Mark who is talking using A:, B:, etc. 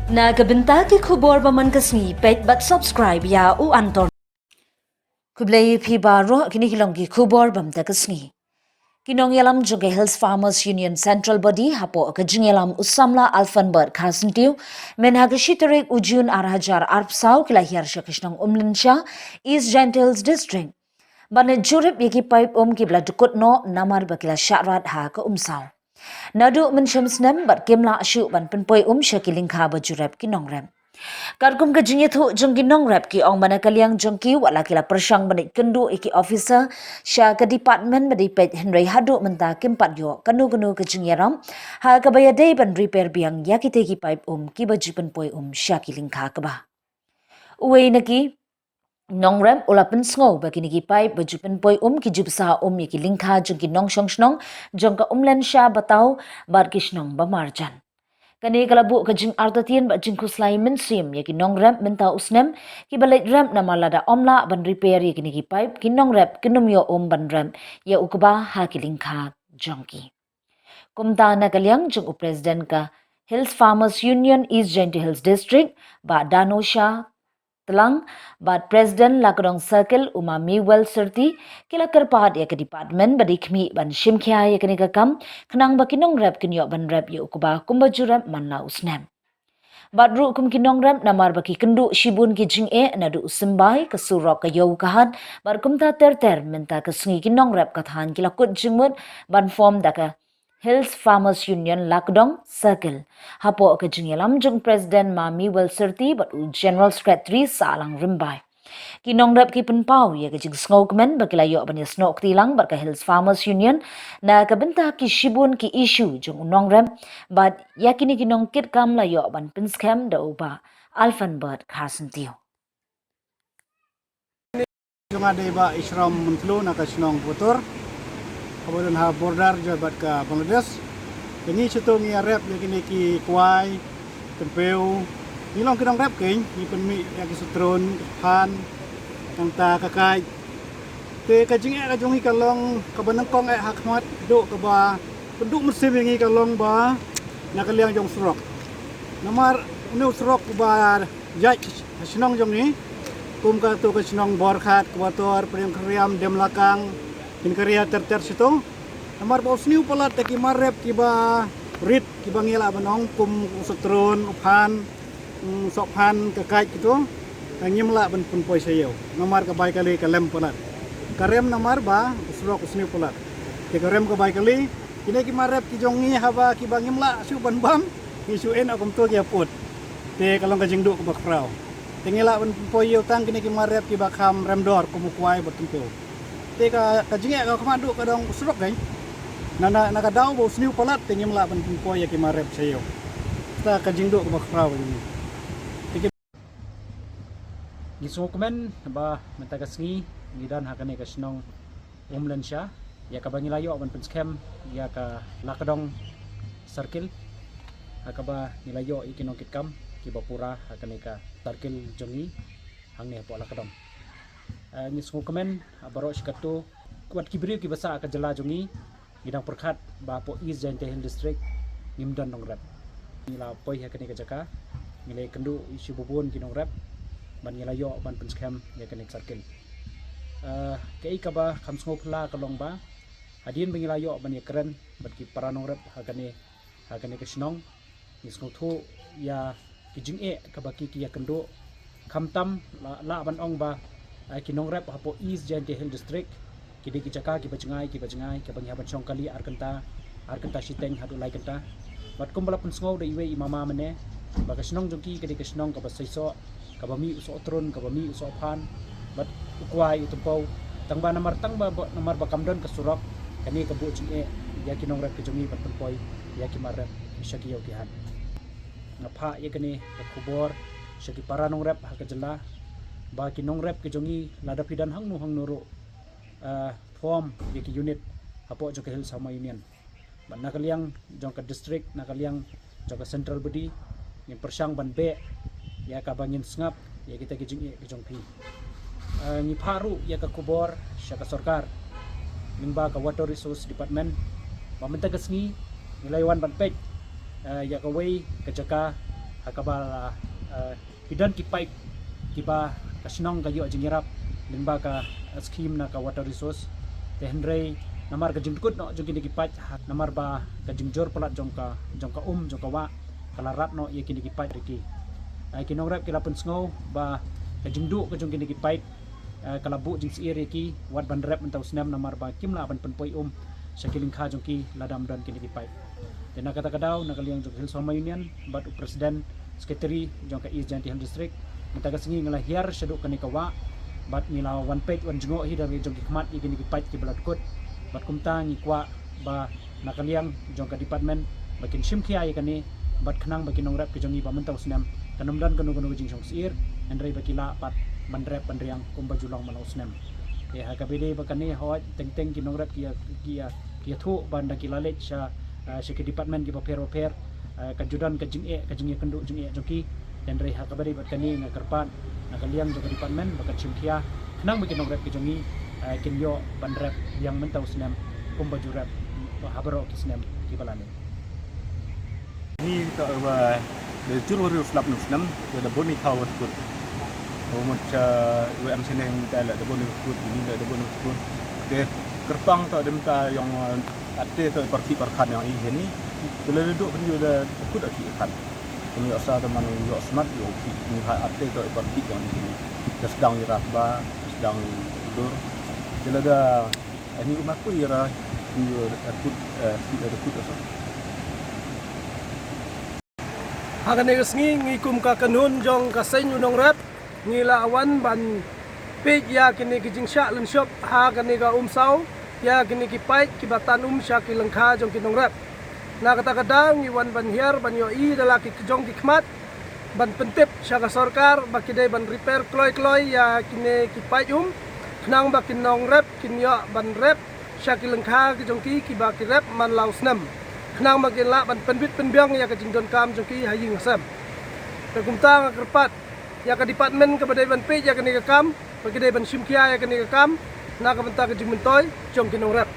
A: Nagabenta ki khubor baman kasni pet but subscribe ya u anton. Kublai phi baro kini kilong ki khubor bam ta kasni. Kinong yalam joge Hills Farmers Union Central Body hapo ka jingelam usamla alfanbert khasentiu menhagashi terek ujun arhajar arpsau kilahir shakishnong umlinsha East Gentles District. Bane jurip yaki pipe kibla dukut no namar bakila syarat ha ka umsau. Nadu mensyamsnem bat kimla asyu ban penpoi syakiling kha bajurep kinong rem. Kargum ka jinyathu jong kinong rep ki ong mana kaliang jong ki wala kila persang banik kendu iki officer sya ka department badi pet Henry hadu menta kimpat yo kanu ka jingyaram ha ka bayadai ban repair biang yakite ki pipe ki baji penpoi sya kiling kha ka ba. Uwe naki Nongrem ulapen sngo bagi niki pai baju penpoi ki jubsa yaki lingkha jong ki nong snong jong ka len sha batau bar kisnong ba marjan. Kani kalabu ka jing artatian ba jing kuslai mensim yaki nongrem menta usnem ki balait rem na malada omla ban repair yaki niki pai ki nongrep kinumyo ban rem ya ukba ha ki lingkha jongki. Kumta na kalyang jong president ka Hills Farmers Union East Gentle Hills District ba Danosha Telang bad President Lakadong Circle Umami Well Serti kila kerpahat ya ke department badi kmi ban shimkhya ya ke nikakam kenang bakinong rep kinyo ban rep ya ukuba kumbaju rep manla usnem. Bad ru kum kinong rep namar baki kendu shibun ki jing nadu usimbai ke surok ke yau kahat bar kumta ter menta ke sengi kinong rep kathan kila kut jingmut ban form daka Hills Farmers Union Lakdong Circle. Hapo ke jingyalam jung President Mami Well Serti but General Secretary Salang Rimbai. Kinong rep ki penpau ya ke jing snokmen bakilayo ban snok tilang bar ke Hills Farmers Union na kabenta ki shibun ki issue jung unong rep but yakini kinong kit kam layo ban pinskam da uba Alfanbert Carsentiu.
B: Jung ada iba Isram Mentlu nak senong putur. Kemudian ha border jabat ke Bangladesh. Ini cetung ni rap ni ki kuai, tempeu. Ni long kidong rap keng, ni penmi yang kisutron, han, yang ta kakai. Te kajing kajong kalong kabanangkong hakmat do ke ba penduk musim yang kalong ba nakaliang jong surok. Namar unu surok ba jaj senong jong ni. Kum ka tu ke senong borkhat kuator priam kriam dem lakang. In karya ter situ, namar bos niu pelat taki marep kiba rit kiba ngela banong kum setron uphan sophan kekai gitu, ngimla ban pun poi sayo. Namar kebai kali kalem pelat. Karem namar ba usrok usniu pelat. Te karem kebai kali, ini ki marep ki jongi haba kiba ngimla su ban bam, ngisuin akum tu ki aput. Te kalong kajing duk ke bakrau. Te ngela ban poi yo tang kini ki marep kiba kham remdor kumukuai bertentu. Teka kajinge ka kamadu kadang surok gay. Nana nakadaw bo sniu palat tingim la ban po ya kimarep sayo. Ta kajingdo ko bakraw ni. Tiki
C: Gisukumen ba mentagasngi ngidan hakane kasnong umlensya ya ka bangilayo ban penskem ya ka lakadong circle hakaba nilayo ikinong kitkam kibapura hakane ka circle jongi hangne po lakadong. Ni sukumen baro sikatu kuat kibri ki basa ka jala jongi gidang perkhat ba po East Gentle Hills District ngimdan nong rep nila poi hakane ka jaka nilai kendu isu bubun kinong rep ban nilayo ban penskam ya kane circle kai ka ba khamsngo phla kalong ba adin bangilayo ban ya keren bat ki paranong rep hakane ka snong ni thu ya kijing ka ba ki ya kendu khamtam la ban ong ba kinong rep hapo East Gentle Hills District kidi ki jaka ki bajengai ka bangya ban chongkali arkanta shiteng hadu lai kanta bat kumbala pun sngo de iwe imama mane baga snong jongki kidi ka snong ka basaiso ka bami uso otron ka bami uso phan bat ukwai utumpau tangba namar bakamdon ka surok kani ka bu jing ya kinong rep ka jongi bat penpoi ya ki marep syaki yo ki han ngapha ye kani ka kubor syaki paranong rep ha ka jela ba kinong rep ke jongi lada pidan hang nuro form yaki unit hapo jong Hills Farmers Union ban nakaliang jong ka district nakaliang jong ka central body yang persang ban be ya ka bangin sngap ya kita ke jong pi ni paru ya ka kubor sya ka sarkar mingba ka water resource department pamenta kasngi nilaiwan ban pek ya ka way ka jaka hakaba bidan kipai kiba kasinong kayo ajingirap lingba ka scheme na ka water resource te hendrei namar ka jingkut no jong kini kipai namar ba ka jingjor palat jong ka jong ka wa kalarat no ye kini kipai riki ay kinong rap kila pensngo ba ka jingdu ka jong kini kipai kalabu jing siir ki wat ban rap mentau snam namar ba kimla ban penpoi sa kiling kha jong ki ladam dan kini kipai te na kata kadaw nakaliang jong Hills Farmers Union bat president secretary jong ka East Janti Hill District mataga singi ngala hiar syaduk kani kawa bat nila one page one jingo hi dari jong kikmat i kini kipai ki baladkot bat kumta ngi kwa ba nakaliang jong ka department bakin simkhia i kani bat khnang bakin nong rap ki jong i pamantau snam kanamdan kanu jing jong siir andrei bakila pat bandrep bandriang kumba julang malau snam e ha kabede bakani hawat teng ki nong rap ki thu banda ki lalet sha ki department ki paper kajudan kajing kendu jing e jongki dan rei hakabari bakani ngakarpan nakaliang jong department bakat simkhia khnang bakin nong rap ki jongi kinyo bandrep yang mentau snam kumba jurap habaro ki snam ki balane
D: ni ta ba de juru flap nus nam de boni thau kut một em xin em ta là de boni kut ni de boni kut de kerpang ta dem ta yang ate ta parti parkhan yang ini bila duduk pun juga kut aki kan ini asa teman yo smart yo ni ha ate ta parti yang ini sedang diraba sedang tidur bila da ini rumahku ira yo kut asa
E: hagan ngi ngikum ka kanun jong ka sen unong rap ngila awan ban pig ya kini kijing sha lem shop hagan ga sau ya kini ki pai ki batan sha ki lengkha jong kinong rap na kata kadang ngi wan ban hiar ban yo i dalaki jong ki khmat ban pentip sha ka sarkar bakide ban repair kloi ya kini ki pai nang ba kinong rap kinyo ban rap sha ki lengkha ki jong ki ba ki rap man lau snam nang bagian la ban penbit penbiang ya ka jingdon kam jongki haying asam ka kumta kerpat ya ka department ka badai ban pe ya ka ni ka kam bagi dai ban simkia ya ka ni ka kam na ka benta ka jingmentoy jong kinong rap